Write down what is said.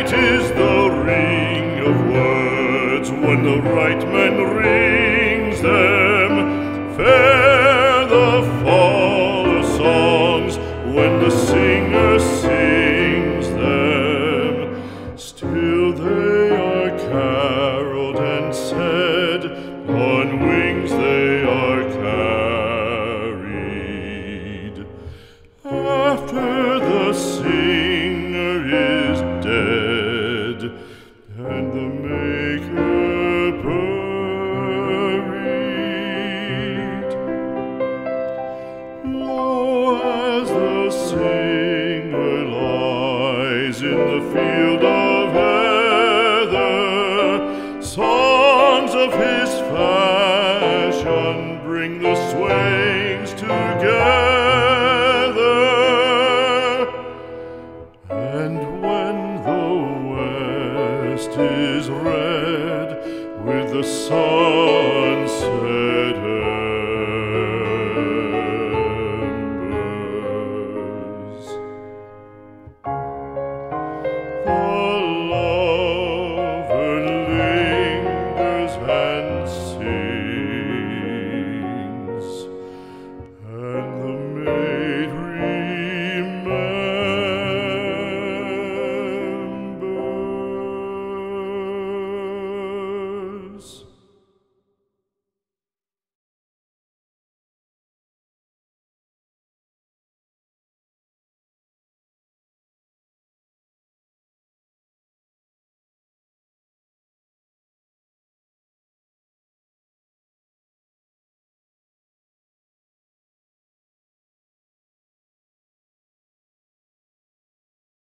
Sweet is the ring of words when the right man rings them. Fair the fall of songs when the singer sings them. Still they are caroled and said, on wings they are carried. After the singer is dead and the maker buried, lo, as the singer lies in the field of heather, songs of his fashion bring the swains together. And when the west is red with the sun